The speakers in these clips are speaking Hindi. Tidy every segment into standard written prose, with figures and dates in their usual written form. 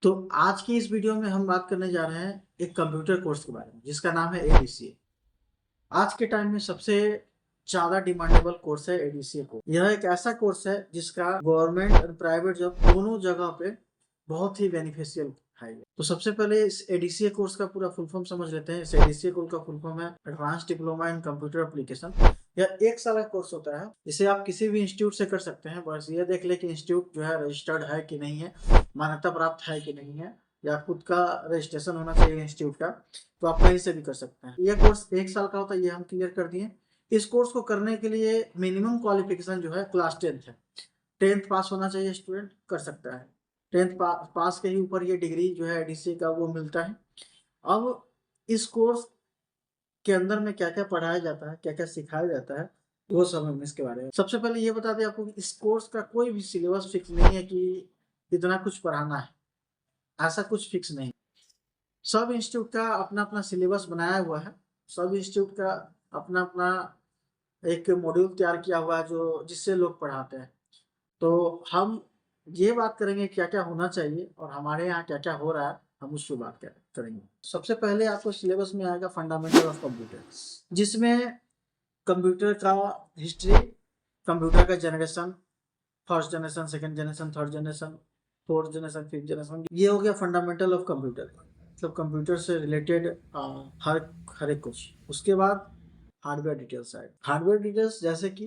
तो आज की इस वीडियो में हम बात करने जा रहे हैं एक कंप्यूटर कोर्स के बारे में जिसका नाम है एडीसीए। आज के टाइम में सबसे ज़्यादा डिमांडेबल कोर्स है एडीसीए कोर्स। यह एक ऐसा कोर्स है जिसका गवर्नमेंट और प्राइवेट जॉब दोनों जगह पे बहुत ही बेनिफिशियल है। तो सबसे पहले इस एडीसीए कोर्स का पूरा फुल फॉर्म समझ लेते हैं। इस एडीसीए कोर्स का फुल फॉर्म है advance diploma in computer application. यह एक साल का कोर्स होता है। इसे आप किसी भी इंस्टीट्यूट से कर सकते हैं, बस ये देख ले कि इंस्टीट्यूट जो है रजिस्टर्ड है कि नहीं है, मान्यता प्राप्त है कि नहीं है, या खुद का रजिस्ट्रेशन होना चाहिए इंस्टीट्यूट का। तो आप कहीं से भी कर सकते हैं। यह कोर्स एक साल का होता है, ये हम क्लियर कर दिए। इस कोर्स को करने के लिए मिनिमम क्वालिफिकेशन जो है क्लास 10th है। 10th पास होना चाहिए, स्टूडेंट कर सकता है। 10th पास के ही ऊपर ये डिग्री जो है एडीसी का वो मिलता है। अब इस कोर्स के अंदर में क्या क्या पढ़ाया जाता है, क्या क्या सिखाया जाता है, वो सब हम इसके बारे में सबसे पहले ये बता दें आपको कि इस कोर्स का कोई भी सिलेबस फिक्स नहीं है कि इतना कुछ पढ़ाना है। ऐसा कुछ फिक्स नहीं। सब इंस्टीट्यूट का अपना अपना सिलेबस बनाया हुआ है। सब इंस्टीट्यूट का अपना अपना एक मॉड्यूल तैयार किया हुआ है जो जिससे लोग पढ़ाते हैं। तो हम ये बात करेंगे क्या क्या होना चाहिए और हमारे यहाँ क्या क्या हो रहा है, हम उस पर बात करेंगे। सबसे पहले आपको सिलेबस में आएगा फंडामेंटल ऑफ कंप्यूटर, जिसमें कंप्यूटर का हिस्ट्री, कंप्यूटर का generation, first generation, second generation, third generation, fourth generation, fifth generation, ये हो गया फंडामेंटल ऑफ कंप्यूटर। मतलब कंप्यूटर से रिलेटेड हर हर एक कुछ। उसके बाद हार्डवेयर डिटेल्स आए। हार्डवेयर डिटेल्स जैसे कि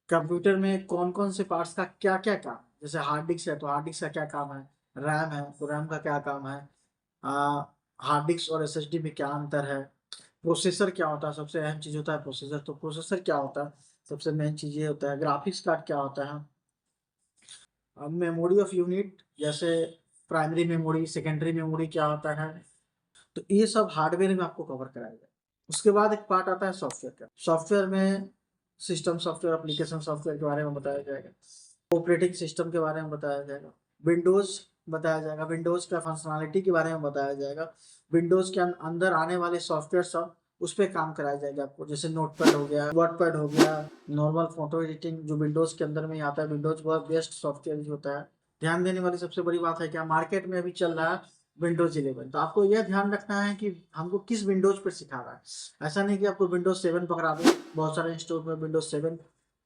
कंप्यूटर में कौन कौन से पार्ट्स का क्या क्या काम। जैसे हार्ड डिस्क है तो हार्ड डिस्क का क्या काम है, रैम है तो रैम का क्या काम है, हार्ड डिस्क और एसएसडी में क्या अंतर है, प्रोसेसर क्या होता है, सबसे अहम चीज़ होता है प्रोसेसर। तो प्रोसेसर क्या होता है, सबसे मेन चीज़ ये होता है। ग्राफिक्स कार्ड क्या होता है। अब मेमोरी ऑफ यूनिट, जैसे प्राइमरी मेमोरी, सेकेंडरी मेमोरी क्या होता है। तो ये सब हार्डवेयर में आपको कवर कराया जाए। उसके बाद एक पार्ट आता है सॉफ्टवेयर का। सॉफ्टवेयर में सिस्टम सॉफ्टवेयर, एप्लीकेशन सॉफ्टवेयर के बारे में बताया जाएगा। ऑपरेटिंग सिस्टम के बारे में बताया जाएगा। विंडोज बताया जाएगा, विंडोज का फंक्शनलिटी के बारे में बताया जाएगा। विंडोज के अंदर आने वाले सॉफ्टवेयर सब उस पर काम कराया जाएगा आपको। जैसे नोटपैड हो गया, वर्डपैड हो गया, नॉर्मल फोटो एडिटिंग जो विंडोज के अंदर में आता है। विंडोज बहुत बेस्ट सॉफ्टवेयर होता है। ध्यान देने वाली सबसे बड़ी बात है क्या, मार्केट में अभी चल रहा है विंडोज 11। तो आपको यह ध्यान रखना है कि हमको किस विंडोज पर सिखा रहा है। ऐसा नहीं कि आपको विंडोज 7 पकड़ा दो। बहुत सारे इंस्टीट्यूट में विंडोज 7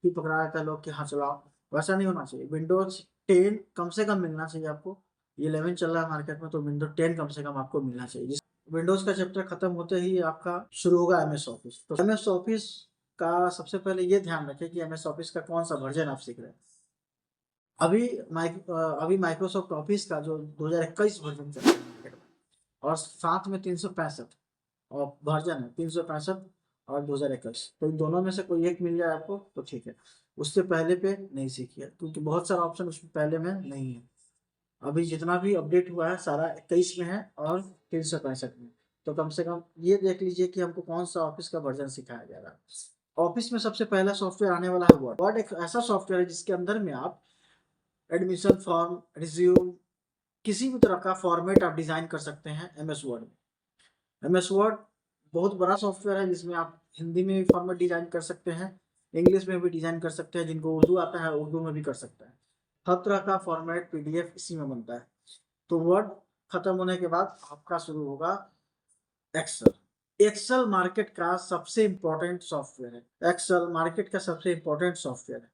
ही पकड़ा देता है लोग कि हाँ चलाओ। वैसा नहीं होना चाहिए। विंडोज 10 कम से कम मिलना चाहिए आपको। 11 चल रहा है मार्केट में, तो विंडोज 10 कम से कम आपको मिलना चाहिए। विंडोज का चैप्टर खत्म होते ही आपका शुरू होगा एमएस ऑफिस। तो एमएस ऑफिस का सबसे पहले ये ध्यान रखें कि एमएस ऑफिस का कौन सा वर्जन आप सीख रहे हैं। अभी अभी माइक्रोसॉफ्ट ऑफिस का जो 2021 वर्जन चल रहा है मार्केट में, और साथ में 365 और वर्जन है 365 और 2021। तो इन दोनों में से कोई एक मिल जाए आपको तो ठीक है। उससे पहले पे नहीं सीखिए क्योंकि बहुत सारा ऑप्शन उसमें पहले में नहीं है। अभी जितना भी अपडेट हुआ है सारा 21 में है और 365 में। तो कम से कम ये देख लीजिए कि हमको कौन सा ऑफिस का वर्जन सिखाया जा रहा है। ऑफिस में सबसे पहला सॉफ्टवेयर आने वाला है वर्ड। वर्ड एक ऐसा सॉफ्टवेयर है जिसके अंदर में आप एडमिशन फॉर्म, रिज्यूम, किसी भी तरह का फॉर्मेट आप डिजाइन कर सकते हैं एमएस वर्ड में। एमएस वर्ड बहुत बड़ा सॉफ्टवेयर है जिसमें आप हिंदी में भी फॉर्मेट डिजाइन कर सकते हैं, इंग्लिश में भी डिजाइन कर सकते हैं। जिनको उर्दू आता है उर्दू में भी कर सकता है। हर तरह का फॉर्मेट पीडीएफ इसी में बनता है। तो वर्ड खत्म होने के बाद आपका शुरू होगा एक्सेल। एक्सेल मार्केट का सबसे इंपॉर्टेंट सॉफ्टवेयर है। एक्सेल मार्केट का सबसे इंपॉर्टेंट सॉफ्टवेयर है।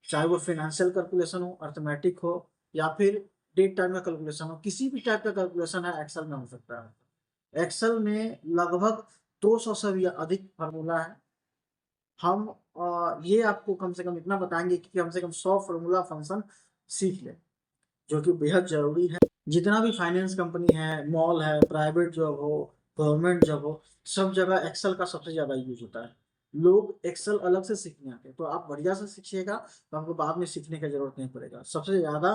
चाहे वो फाइनेंशियल कैलकुलेशन हो, अर्थमेटिक हो, या फिर डेट टाइम का कैलकुलेशन हो, किसी भी टाइप का कैलकुलेशन है एक्सेल में हो सकता है। एक्सेल में लगभग 200 से भी अधिक फार्मूला है। हम ये आपको कम से कम इतना बताएंगे कि कम से कम 100 फार्मूला फंक्शन सीख लें, जो कि बेहद जरूरी है। जितना भी फाइनेंस कंपनी है, मॉल है, प्राइवेट जॉब हो, गवर्नमेंट जॉब हो, सब जगह एक्सेल का सबसे ज्यादा यूज होता है। लोग एक्सेल अलग से सीखने आते हैं, तो आप बढ़िया से सीखिएगा तो आपको बाद में सीखने की जरूरत नहीं पड़ेगा। सबसे ज्यादा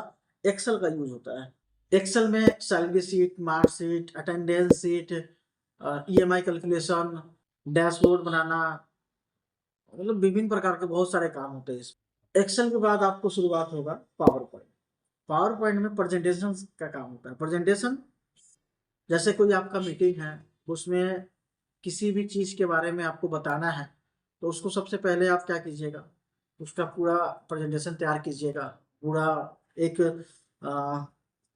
एक्सेल का यूज होता है। एक्सेल में salary sheet, marksheet, attendance sheet, E M I calculation, dashboard बनाना, मतलब विभिन्न प्रकार के बहुत सारे काम होते हैं इसमें। एक्सेल के बाद आपको शुरुआत होगा पावर पॉइंट। पावर पॉइंट में प्रेजेंटेशन का काम होता है। प्रेजेंटेशन जैसे कोई आपका मीटिंग है, उसमें किसी भी चीज़ के बारे में आपको बताना है, तो उसको सबसे पहले आप क्या कीजिएगा, उसका पूरा प्रेजेंटेशन तैयार कीजिएगा। पूरा एक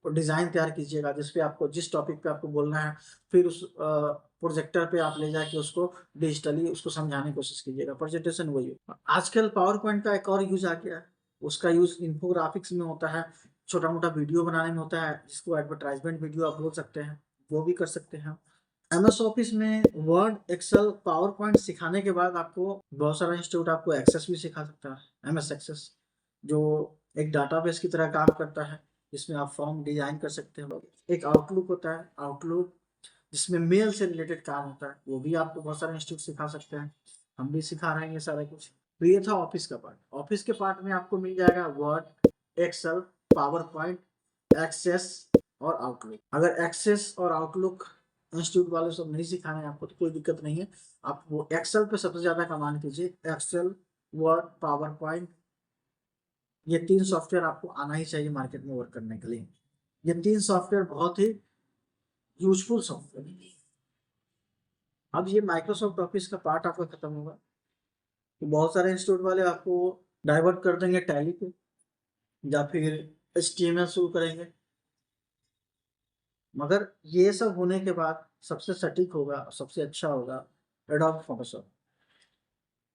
डिज़ाइन तैयार कीजिएगा जिसपे आपको जिस टॉपिक पे आपको बोलना है, फिर उस प्रोजेक्टर पे आप ले जाके उसको डिजिटली उसको समझाने की कोशिश कीजिएगा। प्रेजेंटेशन वही है। आजकल पावर पॉइंट का एक और यूज़ आ गया है, उसका यूज़ इन्फोग्राफिक्स में होता है, छोटा-मोटा वीडियो बनाने में होता है, जिसको एडवर्टाइज़मेंट वीडियो आप बोल सकते हैं, वो भी कर सकते हैं। एमएस ऑफिस में वर्ड, एक्सेल, पावर पॉइंट सिखाने के बाद आपको बहुत सारा इंस्टीट्यूट आपको एक्सेस भी सिखा सकता है। एमएस एक्सेस जो एक डाटाबेस की तरह काम करता है, जिसमें आप फॉर्म डिजाइन कर सकते हो। एक आउटलुक होता है, आउटलुक जिसमें मेल से रिलेटेड काम होता है, वो भी आपको बहुत सारे इंस्टीट्यूट सिखा सकते हैं। हम भी सिखा रहे हैं ये सारा कुछ। तो ये था ऑफिस का पार्ट। ऑफिस के पार्ट में आपको मिल जाएगा Word, Excel, PowerPoint, Access और आउटलुक। अगर एक्सेस और आउटलुक इंस्टीट्यूट वाले सब नहीं सिखाने हैं आपको तो कोई दिक्कत नहीं है, आप वो एक्सेल पे सबसे ज्यादा कमांड कीजिए। एक्सेल, वर्ड, पावर पॉइंट, ये 3 सॉफ्टवेयर आपको आना ही चाहिए मार्केट में वर्क करने के लिए। ये 3 सॉफ्टवेयर बहुत ही यूजफुल सॉफ्टवेयर है। अब ये माइक्रोसॉफ्ट ऑफिस का पार्ट आपका खत्म होगा तो बहुत सारे इंस्टीट्यूट वाले आपको डाइवर्ट कर देंगे टैली पे, या फिर HTML शुरू करेंगे। मगर ये सब होने के बाद सबसे सटीक होगा, सबसे अच्छा होगा एडोब फोटोशॉप।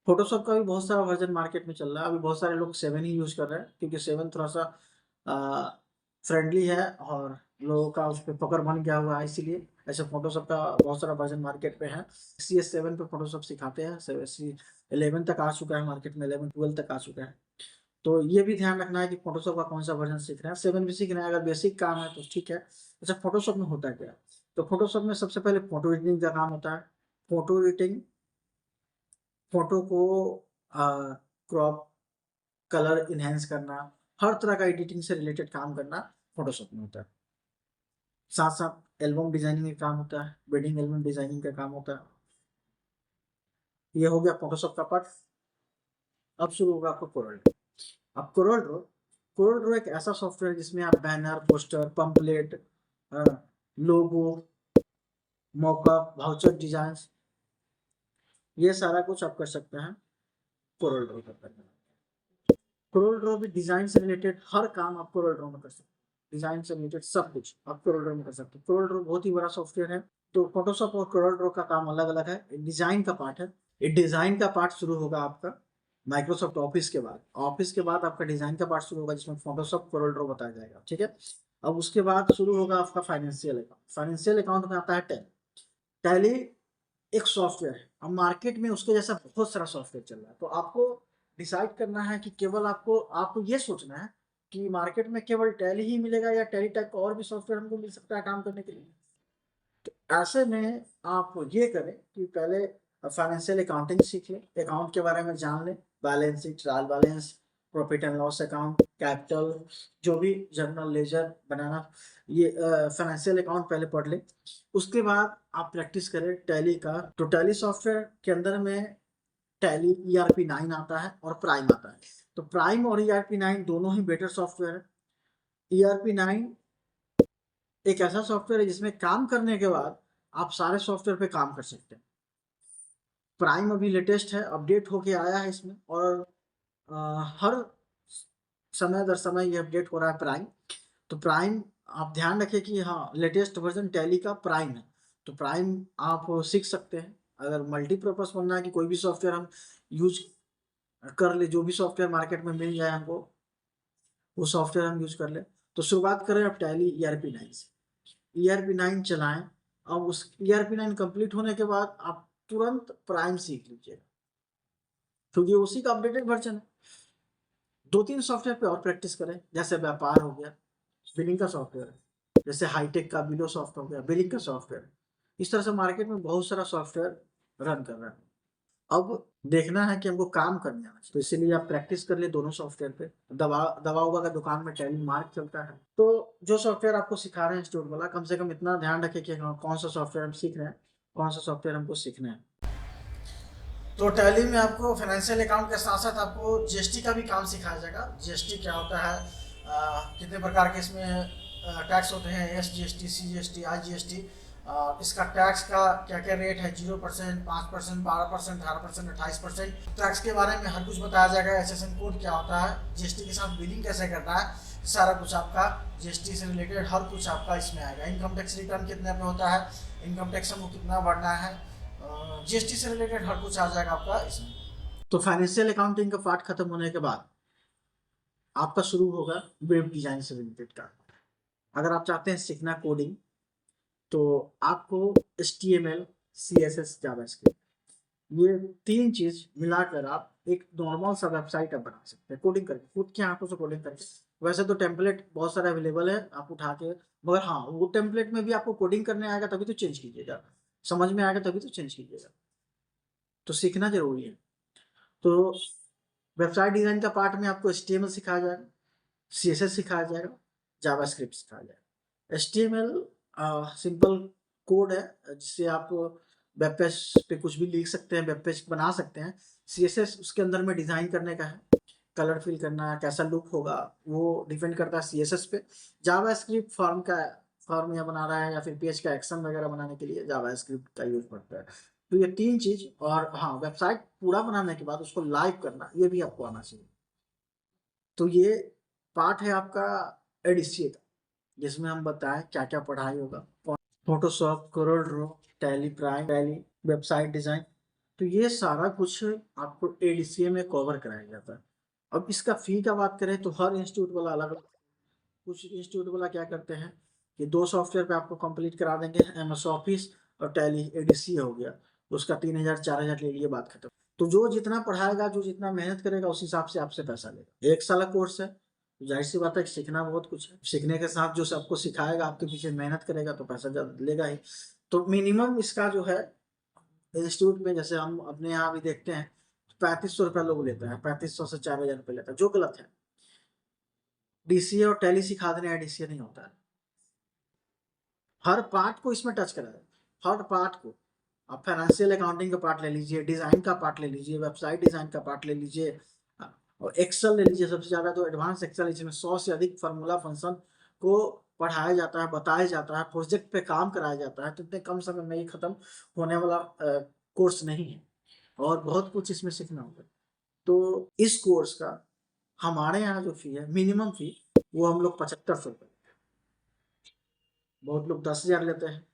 फोटोशॉप का भी बहुत सारा वर्जन मार्केट में चल रहा है। अभी बहुत सारे लोग 7 ही यूज कर रहे हैं क्योंकि 7 थोड़ा सा फ्रेंडली है और लोगों का उस पर पकड़ बन गया हुआ है, इसीलिए ऐसे फोटोशॉप का बहुत सारा वर्जन मार्केट पे है। CS7 पे फोटोशॉप सिखाते हैं, CS11 तक आ चुका है मार्केट में, 11-12 तक आ चुका है। तो ये भी ध्यान रखना है कि फोटोशॉप का कौन सा वर्जन सीख रहे हैं। 7 भी सीख रहे हैं, अगर बेसिक काम है तो ठीक है। अच्छा, फोटोशॉप में होता है क्या? तो फोटोशॉप में सबसे पहले फोटो एडिटिंग का काम होता है। फोटो एडिटिंग, फोटो को क्रॉप, कलर इनहेंस करना, हर तरह का एडिटिंग से रिलेटेड काम करना फोटोशॉप में होता है। साथ साथ एल्बम डिजाइनिंग का काम होता है, वेडिंग एल्बम डिजाइनिंग का काम होता है। ये हो गया फोटोशॉप का पार्ट। अब शुरू होगा आपको कोरल ड्रॉ। अब कोरल ड्रॉ एक ऐसा सॉफ्टवेयर जिसमें आप बैनर, पोस्टर, पंपलेट, लोगो, मॉकअप, वाउचर डिजाइन, ये सारा कुछ आप कर सकते हैं कोरल ड्रॉ कर। कोरल ड्रॉ भी डिजाइन से रिलेटेड हर काम आप कोरल ड्रॉ में कर सकते हैं। डिजाइन से रिलेटेड सब कुछ आप कोरल ड्रॉ में कर सकते हैं। कोरल ड्रॉ बहुत ही बड़ा सॉफ्टवेयर है। तो फोटोशॉप और कोरल ड्रॉ का काम अलग अलग है। डिजाइन का पार्ट है, ये डिजाइन का पार्ट शुरू होगा आपका माइक्रोसॉफ्ट ऑफिस के बाद। ऑफिस के बाद आपका डिजाइन का पार्ट शुरू होगा जिसमें फोटोशॉप, कोरल ड्रॉ बताया जाएगा, ठीक है। अब उसके बाद शुरू होगा आपका फाइनेंशियल अकाउंट। फाइनेंशियल अकाउंट में आता है टैली। टैली एक सॉफ्टवेयर है। अब मार्केट में उसके जैसा बहुत सारा सॉफ्टवेयर चल रहा है, तो आपको डिसाइड करना है कि केवल आपको ये सोचना है कि मार्केट में केवल टैली ही मिलेगा या टैली टाइप का और भी सॉफ्टवेयर हमको मिल सकता है काम करने के लिए। तो ऐसे में आप ये करें कि पहले फाइनेंशियल अकाउंटिंग सीख लें, अकाउंट के बारे में जान लें, balance sheet, trial balance, profit and loss account, capital, जो भी जर्नल लेजर बनाना, ये फाइनेंशियल अकाउंट पहले पढ़ लें। उसके बाद आप प्रैक्टिस करें टैली का। तो टैली सॉफ्टवेयर के अंदर में टैली ERP9 आता है और प्राइम आता है। तो प्राइम और ERP9 दोनों ही बेटर सॉफ्टवेयर है। ERP9 एक ऐसा सॉफ्टवेयर है जिसमें काम करने के बाद आप सारे सॉफ्टवेयर पे काम कर सकते हैं। प्राइम अभी लेटेस्ट है, अपडेट होके आया है इसमें, और हर समय दर समय ये अपडेट हो रहा है प्राइम। तो प्राइम आप ध्यान रखें कि हाँ, लेटेस्ट वर्जन टैली का प्राइम है। तो प्राइम आप सीख सकते हैं। अगर मल्टीपर्पज बनना है कि कोई भी सॉफ्टवेयर हम यूज कर ले, जो भी सॉफ्टवेयर मार्केट में मिल जाए हमको, वो सॉफ्टवेयर हम यूज कर ले। तो शुरुआत करें अब टैली ERP9 से। ERP9 चलाएं। अब उस ERP9 कंप्लीट होने के बाद आप तुरंत प्राइम सीख लीजिएगा, क्योंकि उसी का अपडेटेड वर्जन है। 2-3 सॉफ्टवेयर पे और प्रैक्टिस करें, जैसे व्यापार हो गया, बिलिंग का सॉफ्टवेयर है, जैसे हाईटेक का बिलो सॉफ्ट हो गया, बिलिंग का सॉफ्टवेयर। इस तरह से मार्केट में बहुत सारा सॉफ्टवेयर रन कर रहा है। अब देखना है कि हमको काम करने आना चाहिए, तो इसीलिए आप प्रैक्टिस कर ले दोनों सॉफ्टवेयर पे। दवा होगा का दुकान में टैली मार्क चलता है। तो जो सॉफ्टवेयर आपको सिखा रहे हैं इंस्टीट्यूट वाला, कम से कम इतना ध्यान रखें कि कौन सा सॉफ्टवेयर हम सीख रहे हैं, कौन सा सॉफ्टवेयर हमको सीखना है। तो टैली में आपको फाइनेंशियल अकाउंट के साथ साथ आपको GST का भी काम सिखाया जाएगा। GST क्या होता है, कितने प्रकार के इसमें टैक्स होते हैं, SGST, CGST, IGST, इसका टैक्स का क्या क्या रेट है, 0%, 5%, 12%, 18%, 28%। टैक्स के बारे में हर कुछ बताया जाएगा। SSN कोड क्या होता है, GST के साथ बिलिंग कैसे करना है, सारा कुछ आपका जीएसटी से रिलेटेड हर कुछ आपका इसमें आएगा। इनकम टैक्स रिटर्न कितने में होता है, इनकम टैक्स में कितना भरना है, जीएसटी से रिलेटेड हर कुछ आ जाएगा आपका इसमें। तो फाइनेंशियल अकाउंटिंग का पार्ट खत्म होने के बाद आपका शुरू होगा वेब डिजाइन से रिलेटेड का। अगर आप चाहते हैं सीखना कोडिंग, तो आपको HTML, CSS, जावास्क्रिप्ट, ये 3 चीज मिलाकर आप एक नॉर्मल सा वेबसाइट आप बना सकते हैं कोडिंग करके, खुद के हाथों से कोडिंग करके। वैसे तो टेम्पलेट बहुत सारे अवेलेबल है, आप उठा के, मगर हाँ वो टेम्पलेट में भी आपको कोडिंग करने आएगा तभी तो चेंज कीजिएगा, समझ में आएगा तभी तो चेंज कीजिएगा। तो सीखना जरूरी है। तो वेबसाइट डिजाइन का पार्ट में आपको HTML सिखाया जाएगा, CSS सिखाया जाएगा, जावास्क्रिप्ट सिखाया जाएगा। HTML सिंपल कोड है जिससे आप वेब पेज पे कुछ भी लिख सकते हैं, वेब पेज बना सकते हैं। CSS उसके अंदर में डिजाइन करने का है, कलर फिल करना है, कैसा लुक होगा वो डिपेंड करता है CSS पे। जावास्क्रिप्ट फॉर्म या बना रहा है या फिर पेज का एक्शन वगैरह बनाने के लिए जावास्क्रिप्ट का यूज करता है। तो ये 3 चीज, और हाँ वेबसाइट पूरा बनाने के बाद उसको लाइव करना ये भी आपको आना चाहिए। तो ये पार्ट है आपका एडीसीए का, जिसमें हम बताएं क्या क्या पढ़ाई होगा। Photoshop, Corel Draw, tally prime, tally, website design, तो ये सारा कुछ आपको एडीसीए में कवर कराया जाता है। अब इसका फी का बात करें तो हर इंस्टीट्यूट वाला अलग अलग। कुछ इंस्टीट्यूट वाला क्या करते हैं कि 2 सॉफ्टवेयर पे आपको कंप्लीट करा देंगे, MS ऑफिस और टैली, एडीसीए हो गया, उसका 3000 4000 ले लिए, बात खत्म। तो जो जितना पढ़ाएगा, जो जितना मेहनत करेगा, उस हिसाब से आपसे पैसा लेगा। 1 साल का कोर्स है, तो जाहिर सी बात है कि सीखना बहुत कुछ है। सीखने के साथ जो सबको सिखाएगा, आपके पीछे मेहनत करेगा, तो पैसा लेगा ही। तो मिनिमम इसका जो है इंस्टीट्यूट में, जैसे हम अपने यहाँ भी देखते हैं, 3500 रुपया लोग लेता है, 3500 से 4000 रुपये लेता है, जो गलत है। डीसीए और टैली सिखा देने डीसीए नहीं होता है। हर पार्ट को इसमें टच करा है, हर पार्ट को। आप फाइनेंशियल अकाउंटिंग का पार्ट ले लीजिए, डिजाइन का पार्ट ले लीजिए, वेबसाइट डिजाइन का पार्ट ले लीजिए, और एक्सेल ले लीजिए। सबसे ज्यादा तो एडवांस एक्सेल, इसमें 100 से अधिक फार्मूला फंक्शन को पढ़ाया जाता है, बताया जाता है, प्रोजेक्ट पे काम कराया जाता है। तो इतने कम समय में ये खत्म होने वाला कोर्स नहीं है, और बहुत कुछ इसमें सीखना होगा। तो इस कोर्स का हमारे यहाँ जो फी है, मिनिमम फी, वो हम लोग 7500 रुपये, बहुत लोग 10,000 लेते हैं।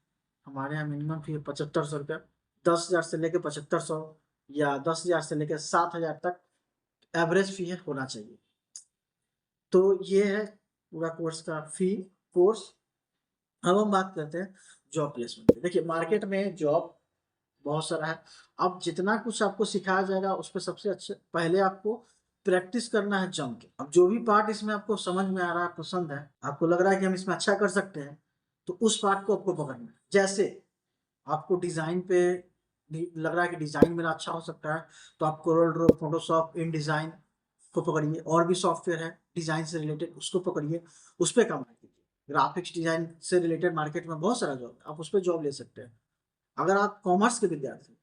हमारे यहाँ मिनिमम फी 7500 रुपया। 10,000 से लेके 7500, या 10,000 से लेके 7,000 तक एवरेज फी है, होना चाहिए। तो ये है पूरा कोर्स का फी, कोर्स। अब हम बात करते हैं जॉब प्लेसमेंट की। देखिए मार्केट में जॉब बहुत सारा है। अब जितना कुछ आपको सिखाया जाएगा, उस पर सबसे अच्छे पहले आपको प्रैक्टिस करना है जम के। अब जो भी पार्ट इसमें आपको समझ में आ रहा है, पसंद है, आपको लग रहा है कि हम इसमें अच्छा कर सकते हैं, तो उस पार्ट को आपको पकड़ना है। जैसे आपको डिजाइन पे लग रहा है कि डिजाइन मेरा अच्छा हो सकता है, तो आप कोरल ड्रॉ, फोटोशॉप, इन डिजाइन को पकड़िए। और भी सॉफ्टवेयर है डिजाइन से रिलेटेड, उसको पकड़िए, उस पर काम कीजिए। ग्राफिक्स डिजाइन से रिलेटेड मार्केट में बहुत सारा जॉब, आप उस पर जॉब ले सकते हैं। अगर आप कॉमर्स के विद्यार्थी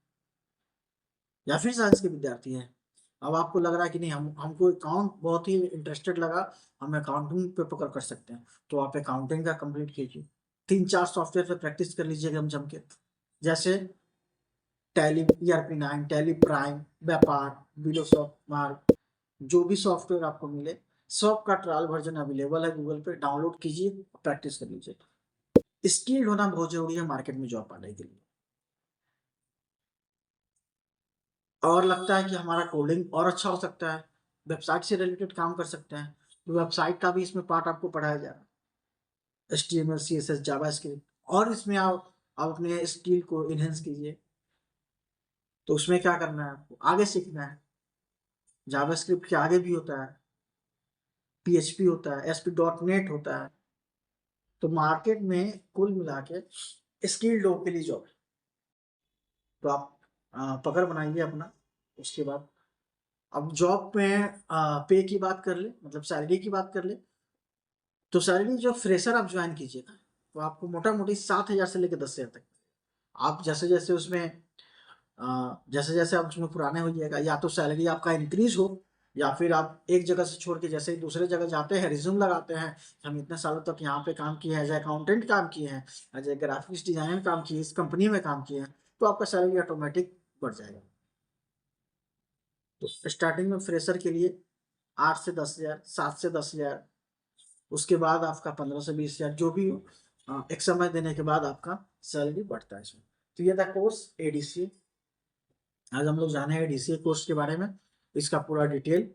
या फिर साइंस के विद्यार्थी हैं, अब आपको लग रहा है कि नहीं, हमको अकाउंट बहुत ही इंटरेस्टेड लगा, हम अकाउंटिंग पे पकड़ कर सकते हैं, तो आप अकाउंटिंग का कंप्लीट कीजिए। 3-4 सॉफ्टवेयर पे प्रैक्टिस कर लीजिएगा हम जम के। जैसे टैली, ERP9, टैली प्राइम, व्यापार, बिलोसॉफ्ट मार्क, जो भी सॉफ्टवेयर आपको मिले, सब का ट्रायल वर्जन अवेलेबल है गूगल पे, डाउनलोड कीजिए, प्रैक्टिस कर लीजिए। स्किल्ड होना बहुत जरूरी है मार्केट में जॉब पाने के लिए। और लगता है कि हमारा कोडिंग और अच्छा हो सकता है, वेबसाइट से रिलेटेड काम कर सकते हैं, तो वेबसाइट का भी इसमें पार्ट आपको पढ़ाया जा रहा है, HTML, CSS, जावास्क्रिप्ट। और इसमें आप अपने स्किल को इनहेंस कीजिए। तो उसमें क्या करना है, आपको आगे सीखना है। जावास्क्रिप्ट के आगे भी होता है, PHP होता है, ASP.NET होता है। तो मार्केट में कुल मिला के स्किल्ड लोगों के लिए जॉब है। तो आप पकड़ बनाइए अपना। उसके बाद अब जॉब में पे की बात कर ले, मतलब सैलरी की बात कर ले, तो सैलरी जो फ्रेशर आप ज्वाइन कीजिएगा, तो आपको मोटा मोटी 7,000 से लेकर 10,000 तक। आप जैसे जैसे उसमें जैसे जैसे आप उसमें पुराने होइएगा, या तो सैलरी आपका इंक्रीज हो, या फिर आप एक जगह से छोड़ के जैसे ही दूसरे जगह जाते हैं, रिज्यूम लगाते हैं, हम इतने सालों तक यहाँ पे काम किए हैं, एज अकाउंटेंट काम किए हैं, एज ए ग्राफिक्स डिजाइनर काम किए, इस कंपनी में काम किए हैं, तो आपका सैलरी ऑटोमेटिक बढ़ जाएगा। तो स्टार्टिंग में फ्रेशर के लिए 8 से 10,000, 7 से 10,000, उसके बाद आपका 15 से 20 हज़ार जो भी एक समय देने के बाद आपका सैलरी बढ़ता है इसमें। तो ये था कोर्स एडीसीए। आज हम लोग जाने हैं एडीसीए कोर्स के बारे में, इसका पूरा डिटेल